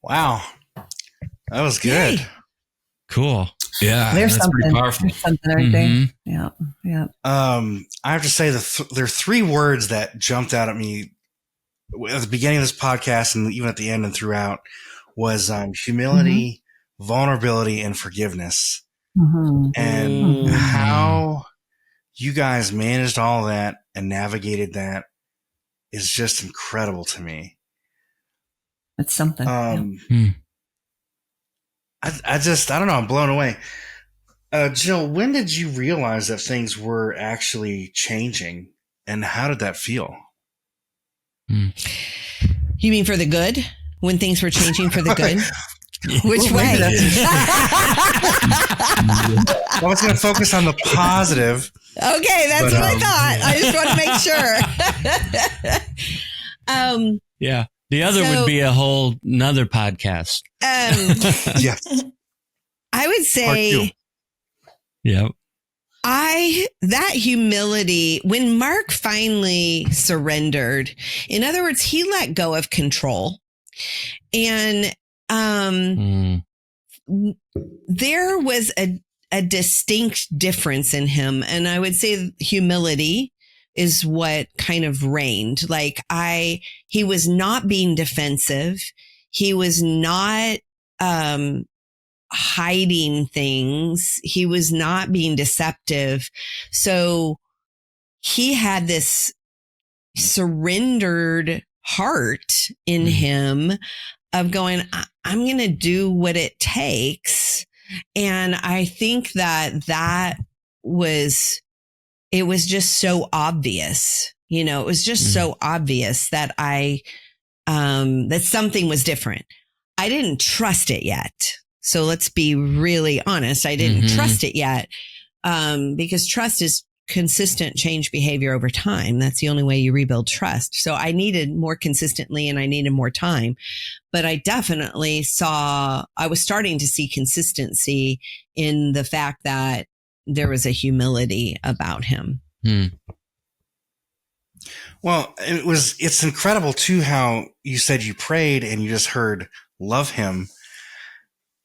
Wow. That was good. Yay. Cool. Yeah, There's that's something. pretty powerful. There's something right there. Yeah. Yeah. I have to say there are three words that jumped out at me at the beginning of this podcast and even at the end and throughout was humility, vulnerability, and forgiveness. And how you guys managed all that and navigated that is just incredible to me. It's something. I don't know. I'm blown away. Jill, when did you realize that things were actually changing, and how did that feel? You mean for the good? When things were changing for the good? Which way? I was going to focus on the positive. Okay, that's what I thought. I just want to make sure. Yeah. The other would be a whole nother podcast. Yes. I would say, yep. That humility, when Mark finally surrendered, in other words, he let go of control. And there was a distinct difference in him. And I would say humility is what kind of reigned. Like he was not being defensive. He was not, hiding things. He was not being deceptive. So he had this surrendered heart in him of going, I'm going to do what it takes. And I think that was just so obvious. You know, it was just so obvious that that something was different. I didn't trust it yet. So let's be really honest. I didn't trust it yet. Because trust is consistent change behavior over time. That's the only way you rebuild trust. So I needed more consistently and I needed more time, but I definitely I was starting to see consistency in the fact that there was a humility about him. Well, it's incredible too, how you said you prayed and you just heard love him.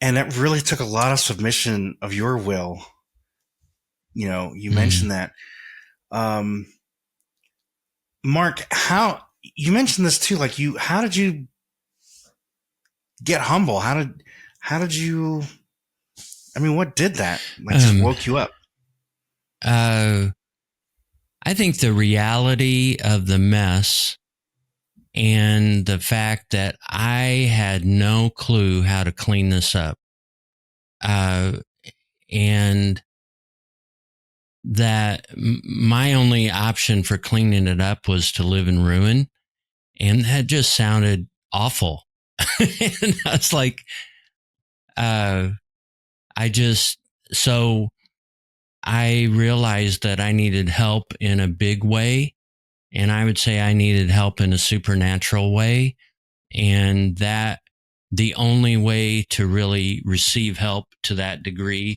And that really took a lot of submission of your will. You know, you mentioned that. Mark, you mentioned this too, like how did you get humble? How did you, what did that? Like just woke you up? I think the reality of the mess and the fact that I had no clue how to clean this up. And that my only option for cleaning it up was to live in ruin. And that just sounded awful. And I was like, so I realized that I needed help in a big way. And I would say I needed help in a supernatural way. And that the only way to really receive help to that degree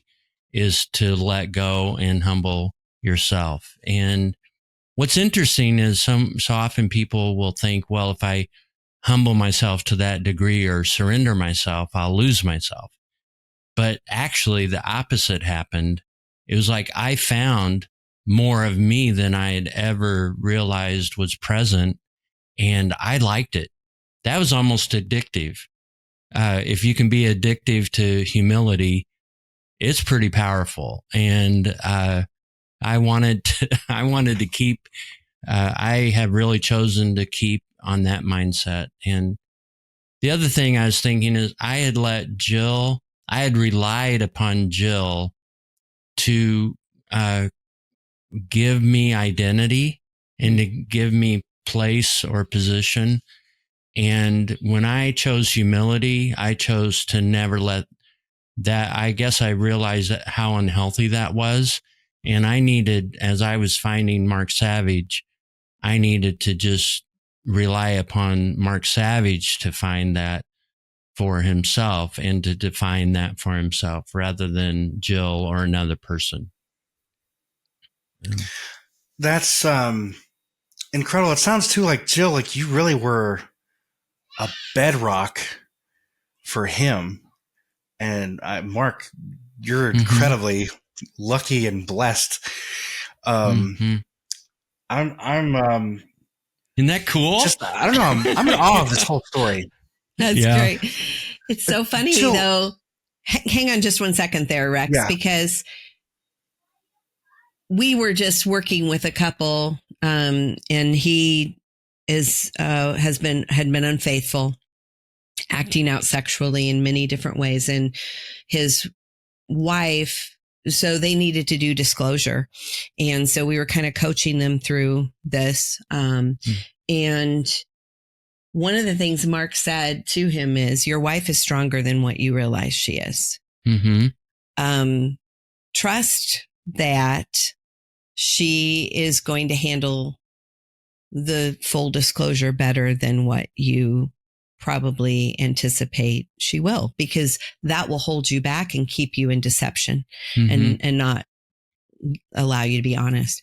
is to let go and humble yourself. And what's interesting is so often people will think, well, if I humble myself to that degree or surrender myself, I'll lose myself. But actually the opposite happened. It was like I found more of me than I had ever realized was present. And I liked it. That was almost addictive. If you can be addictive to humility, it's pretty powerful. And I wanted to keep, I have really chosen to keep on that mindset. And the other thing I was thinking is I had relied upon Jill to give me identity and to give me place or position. And when I chose humility, I chose to never let that. I guess I realized how unhealthy that was. And I needed, as I was finding Mark Savage, I needed to just rely upon Mark Savage to find that for himself and to define that for himself rather than Jill or another person. That's incredible. It sounds too like Jill, like you really were a bedrock for him. And Mark, you're incredibly lucky and blessed. I'm isn't that cool? Just, I don't know. I'm in awe of this whole story. That's great. It's so funny though. Hang on just one second there, Rex, because we were just working with a couple, and he had been unfaithful, acting out sexually in many different ways, and his wife. So they needed to do disclosure. And so we were kind of coaching them through this. And one of the things Mark said to him is, your wife is stronger than what you realize she is. Trust that she is going to handle the full disclosure better than what you probably anticipate she will, because that will hold you back and keep you in deception and not allow you to be honest.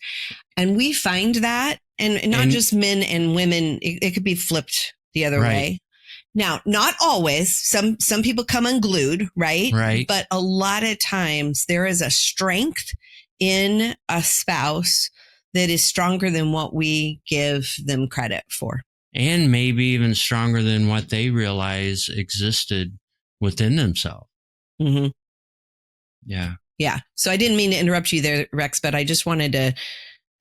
And we find that, and not just men and women, it could be flipped the other way. Now, not always. Some people come unglued, right? Right. But a lot of times there is a strength in a spouse that is stronger than what we give them credit for. And maybe even stronger than what they realize existed within themselves. Yeah. So I didn't mean to interrupt you there, Rex, but I just wanted to,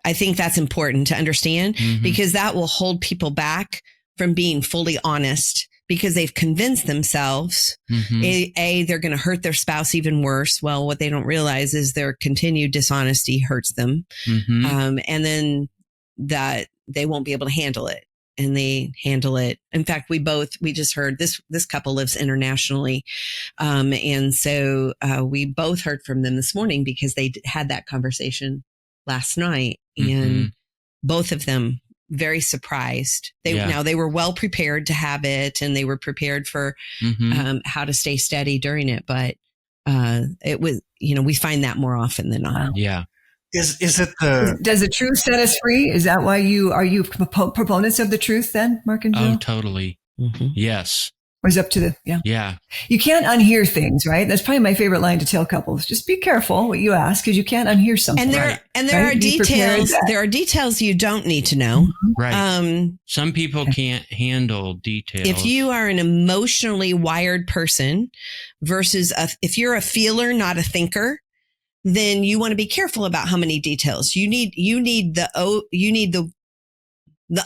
I think that's important to understand, because that will hold people back from being fully honest, because they've convinced themselves, they're going to hurt their spouse even worse. Well, what they don't realize is their continued dishonesty hurts them. And then that they won't be able to handle it. And they handle it. In fact, we just heard this couple lives internationally. And so we both heard from them this morning, because they had that conversation last night, and both of them very surprised. They were well prepared to have it, and they were prepared for how to stay steady during it. But it was, we find that more often than not. Yeah. Is it does the truth set us free? Is that why are you proponents of the truth then, Mark and Jill? Oh, totally. Yes. Or is it up to the, Yeah. You can't unhear things, right? That's probably my favorite line to tell couples. Just be careful what you ask, because you can't unhear something. And there are details. There are details you don't need to know. Right. Some people can't handle details. If you are an emotionally wired person versus if you're a feeler, not a thinker, then you want to be careful about how many details you need. You need the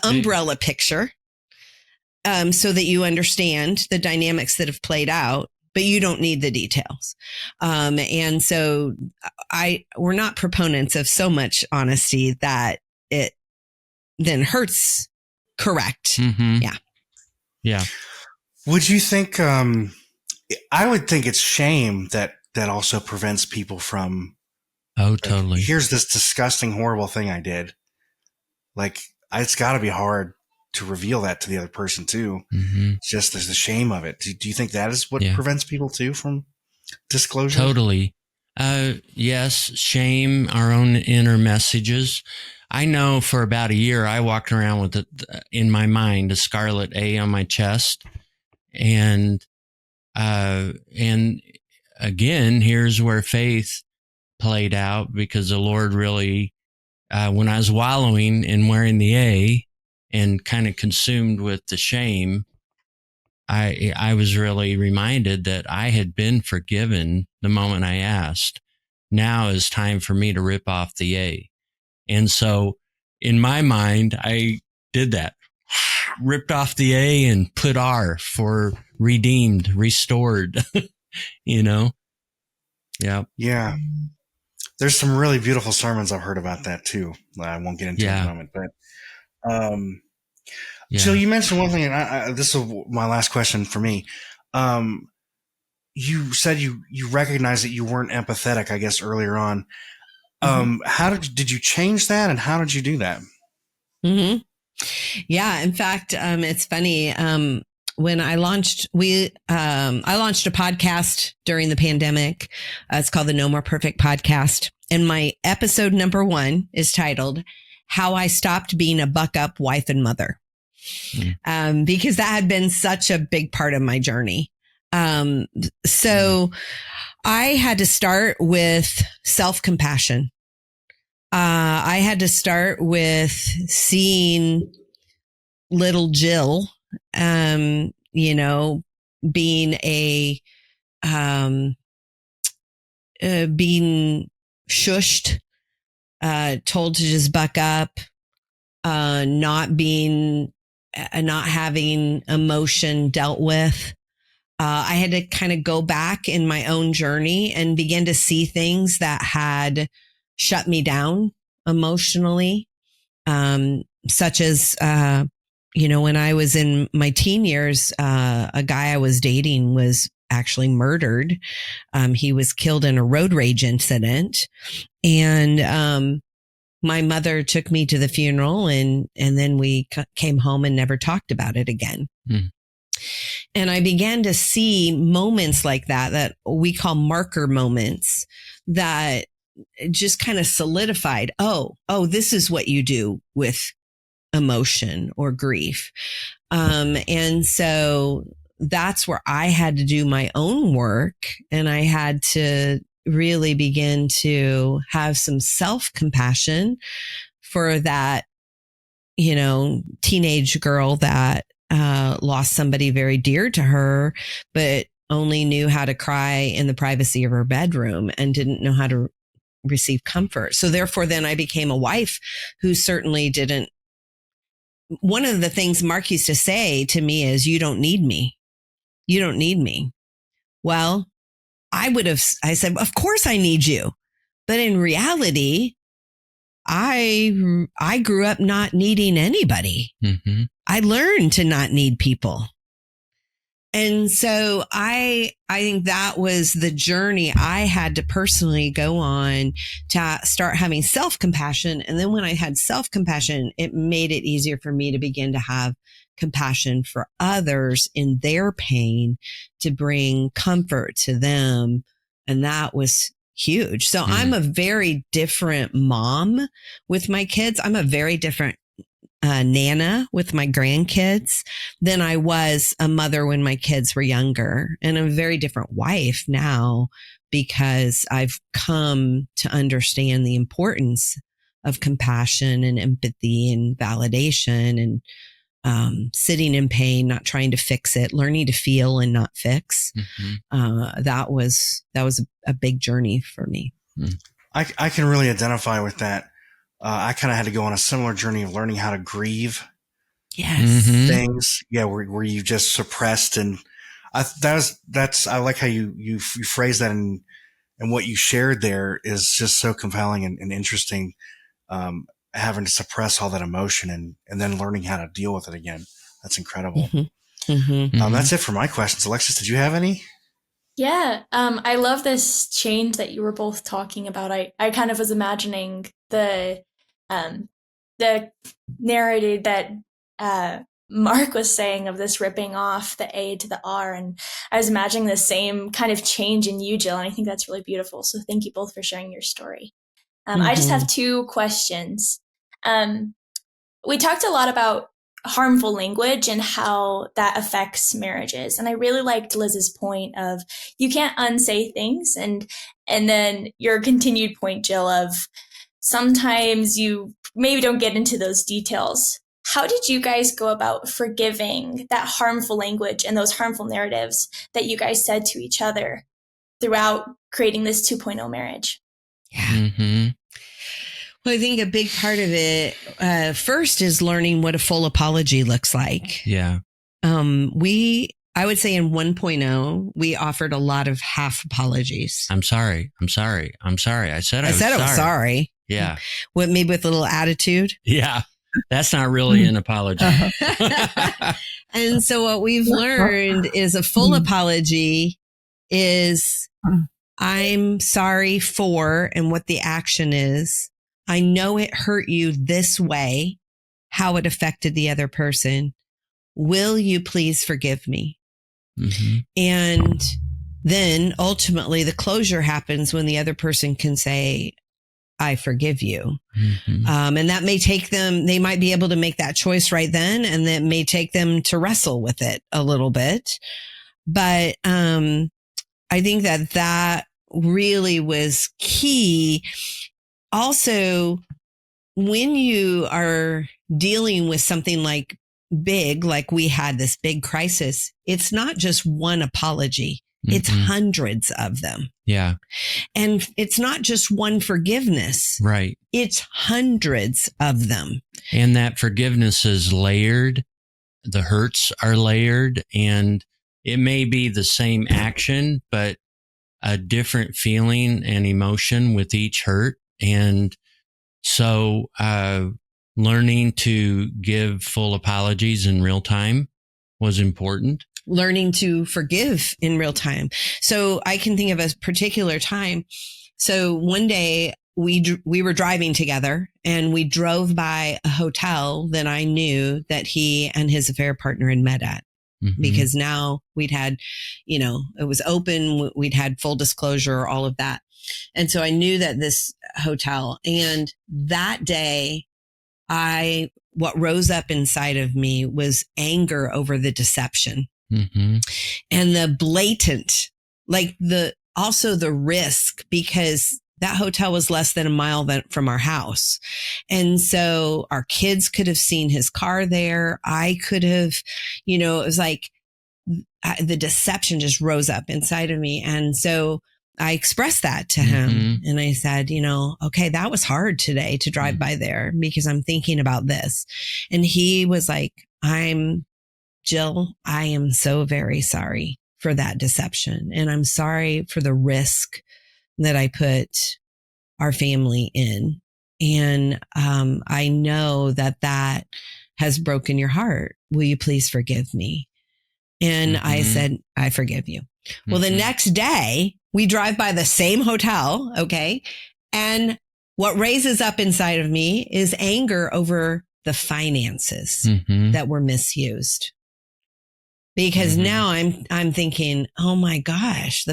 umbrella picture, so that you understand the dynamics that have played out, but you don't need the details. And so we're not proponents of so much honesty that it then hurts. Correct. Yeah. Would you think, I would think it's shame that also prevents people from, totally. Here's this disgusting, horrible thing I did. Like, it's got to be hard to reveal that to the other person too. It's just, there's the shame of it. Do you think that is what prevents people too from disclosure? Totally. Yes. Shame, our own inner messages. I know for about a year, I walked around with in my mind, a scarlet A on my chest. And again, here's where faith played out, because the Lord really, when I was wallowing and wearing the A and kind of consumed with the shame, I was really reminded that I had been forgiven the moment I asked. Now is time for me to rip off the A. And so in my mind, I did that. Ripped off the A and put R for redeemed, restored, Yeah. Yeah. There's some really beautiful sermons I've heard about that too. I won't get into it in a moment, but, Jill, you mentioned one thing, and this is my last question for me. You said you recognized that you weren't empathetic, I guess, earlier on. How did you change that, and how did you do that? Yeah. In fact, it's funny. When I launched a podcast during the pandemic. It's called the No More Perfect Podcast. And my episode number 1 is titled How I Stopped Being a Buck Up Wife and Mother. Because that had been such a big part of my journey. So I had to start with self-compassion. I had to start with seeing little Jill, being being shushed, told to just buck up, not having emotion dealt with. I had to kind of go back in my own journey and begin to see things that had shut me down emotionally, such as, when I was in my teen years, a guy I was dating was actually murdered. He was killed in a road rage incident. And my mother took me to the funeral, and then we came home and never talked about it again. Mm. And I began to see moments like that we call marker moments, that just kind of solidified, oh, this is what you do with emotion or grief. And so that's where I had to do my own work, and I had to really begin to have some self-compassion for that, teenage girl that lost somebody very dear to her, but only knew how to cry in the privacy of her bedroom and didn't know how to receive comfort. So therefore, then I became a wife who certainly didn't. One of the things Mark used to say to me is, you don't need me. You don't need me. Well, I said, of course I need you. But in reality, I grew up not needing anybody. Mm-hmm. I learned to not need people. And so I think that was the journey I had to personally go on to start having self-compassion. And then when I had self-compassion, it made it easier for me to begin to have compassion for others in their pain, to bring comfort to them. And that was huge. So I'm a very different mom with my kids. I'm a very different Nana with my grandkids than I was a mother when my kids were younger. And I'm a very different wife now, because I've come to understand the importance of compassion and empathy and validation, and sitting in pain, not trying to fix it, learning to feel and not fix. Mm-hmm. That was a big journey for me. I can really identify with that. I kind of had to go on a similar journey of learning how to grieve. Yes. Things. Yeah. Where you just suppressed. And I like how you phrased that, and what you shared there is just so compelling and interesting. Having to suppress all that emotion and then learning how to deal with it again. That's incredible. Mm-hmm. Mm-hmm. That's it for my questions. Alexis, did you have any? Yeah. I love this change that you were both talking about. I kind of was imagining the narrative that Mark was saying of this ripping off the A to the R. And I was imagining the same kind of change in you, Jill. And I think that's really beautiful. So thank you both for sharing your story. I just have 2 questions. We talked a lot about harmful language and how that affects marriages. And I really liked Liz's point of, you can't unsay things. And then your continued point, Jill, of sometimes you maybe don't get into those details. How did you guys go about forgiving that harmful language and those harmful narratives that you guys said to each other throughout creating this 2.0 marriage? Yeah. Mm-hmm. Well, I think a big part of it, first, is learning what a full apology looks like. Yeah. I would say in 1.0, we offered a lot of half apologies. I'm sorry. I said I was sorry. Yeah. Maybe with a little attitude. Yeah. That's not really an apology. And so what we've learned is a full apology is, I'm sorry for, and what the action is. I know it hurt you this way, how it affected the other person. Will you please forgive me? Mm-hmm. And then ultimately the closure happens when the other person can say, I forgive you. Mm-hmm. And that may take them, they might be able to make that choice right then. And that may take them to wrestle with it a little bit. But I think that really was key. Also, when you are dealing with something like we had this big crisis, it's not just one apology. It's hundreds of them. Yeah. And it's not just one forgiveness. Right. It's hundreds of them. And that forgiveness is layered. The hurts are layered, and it may be the same action, but a different feeling and emotion with each hurt. And so, learning to give full apologies in real time was important. Learning to forgive in real time. So I can think of a particular time. So one day we were driving together and we drove by a hotel that I knew that he and his affair partner had met at. Because now we'd had, it was open. We'd had full disclosure, all of that. And so I knew that this hotel, and that day what rose up inside of me was anger over the deception and the blatant, also the risk, because that hotel was less than a mile from our house. And so our kids could have seen his car there. I could have, it was like the deception just rose up inside of me. And so I expressed that to him and I said, okay, that was hard today to drive by there because I'm thinking about this. And he was like, Jill, I am so very sorry for that deception. And I'm sorry for the risk that I put our family in. And I know that has broken your heart. Will you please forgive me? And I said, I forgive you. Well, the next day we drive by the same hotel. Okay. And what raises up inside of me is anger over the finances that were misused. Because now I'm thinking, oh my gosh,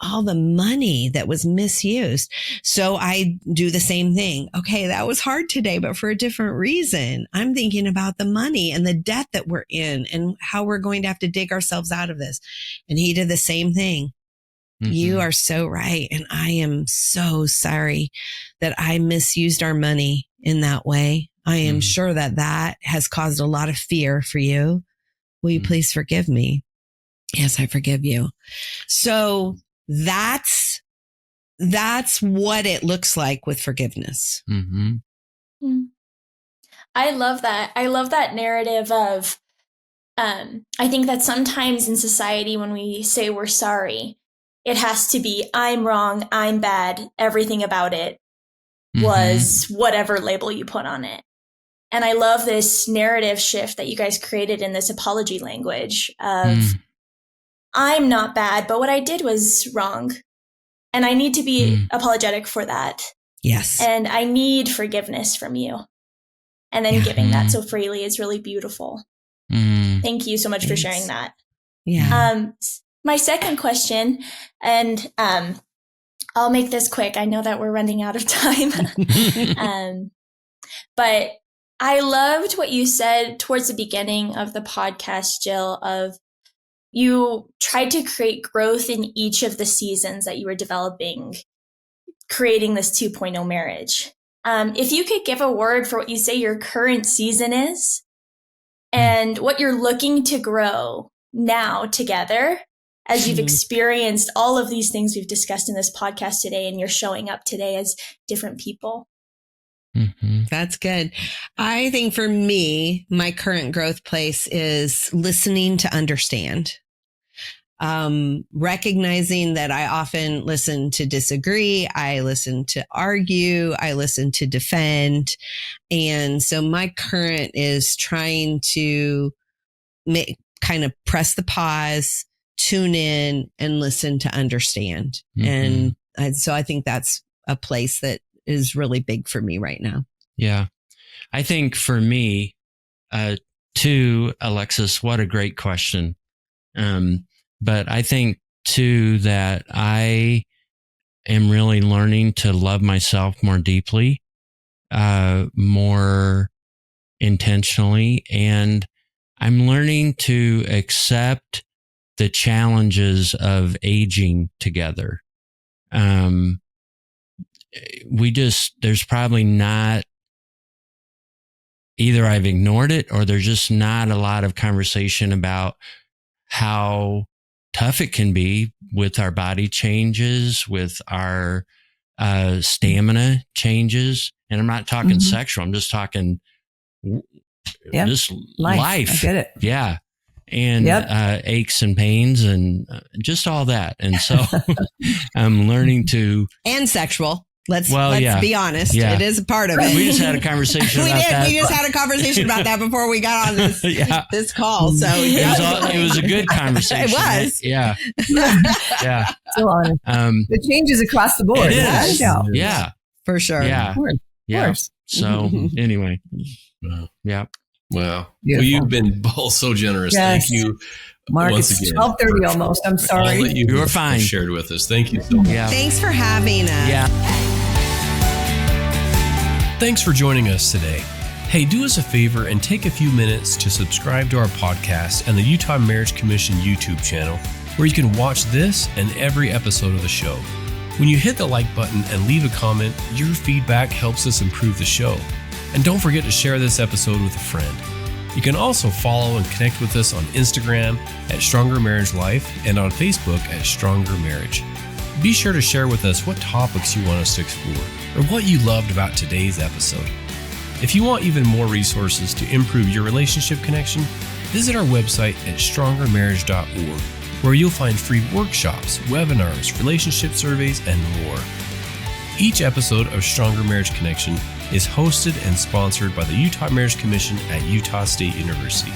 all the money that was misused. So I do the same thing. Okay, that was hard today, but for a different reason. I'm thinking about the money and the debt that we're in and how we're going to have to dig ourselves out of this. And he did the same thing. You are so right. And I am so sorry that I misused our money in that way. I am sure that has caused a lot of fear for you. Will you please forgive me? Yes, I forgive you. So that's what it looks like with forgiveness. I love that. I love that narrative of, I think that sometimes in society, when we say we're sorry, it has to be, I'm wrong, I'm bad, everything about it was whatever label you put on it. And I love this narrative shift that you guys created in this apology language of, I'm not bad, but what I did was wrong. And I need to be apologetic for that. Yes. And I need forgiveness from you. And then giving that so freely is really beautiful. Thank you so much for sharing that. Yeah. My second question, and I'll make this quick. I know that we're running out of time. But I loved what you said towards the beginning of the podcast, Jill, of you tried to create growth in each of the seasons that you were developing, creating this 2.0 marriage. If you could give a word for what you say your current season is and what you're looking to grow now together as you've experienced all of these things we've discussed in this podcast today and you're showing up today as different people. That's good. I think for me, my current growth place is listening to understand. Recognizing that I often listen to disagree, I listen to argue, I listen to defend. And so my current is trying to kind of press the pause, tune in and listen to understand. And so I think that's a place that is really big for me right now. Yeah. I think for me, too, Alexis, what a great question. But I think too that I am really learning to love myself more deeply, more intentionally. And I'm learning to accept the challenges of aging together. There's probably not, either I've ignored it or there's just not a lot of conversation about how tough it can be with our body changes, with our stamina changes. And I'm not talking sexual. I'm just talking just life. I get it. Yeah. And aches and pains and just all that. And so I'm learning to... And sexual. Let's yeah. be honest. Yeah. It is a part of it. We just had a conversation about that. We just had a conversation about that before we got on this call. So it was a good conversation. It was. Yeah. Yeah. So honest. The changes across the board. It is. Yeah. For sure. Yeah. Of course. So anyway. Yeah. Wow. Beautiful. Well, you've been both so generous. Yes. Thank you. Mark, once it's again 12:30 almost. I'm all sorry. that You were fine. shared with us. Thank you so much. Yeah. Thanks for having us. Yeah. Thanks for joining us today. Hey, do us a favor and take a few minutes to subscribe to our podcast and the Utah Marriage Commission YouTube channel, where you can watch this and every episode of the show. When you hit the like button and leave a comment, your feedback helps us improve the show. And don't forget to share this episode with a friend. You can also follow and connect with us on Instagram at Stronger Marriage Life and on Facebook at Stronger Marriage. Be sure to share with us what topics you want us to explore or what you loved about today's episode. If you want even more resources to improve your relationship connection, visit our website at strongermarriage.org, where you'll find free workshops, webinars, relationship surveys, and more. Each episode of Stronger Marriage Connection is hosted and sponsored by the Utah Marriage Commission at Utah State University.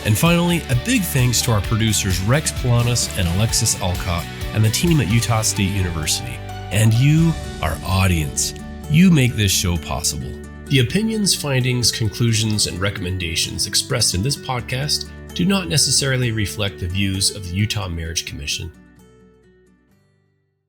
And finally, a big thanks to our producers Rex Polanis and Alexis Alcott and the team at Utah State University. And you, our audience. You make this show possible. The opinions, findings, conclusions, and recommendations expressed in this podcast do not necessarily reflect the views of the Utah Marriage Commission.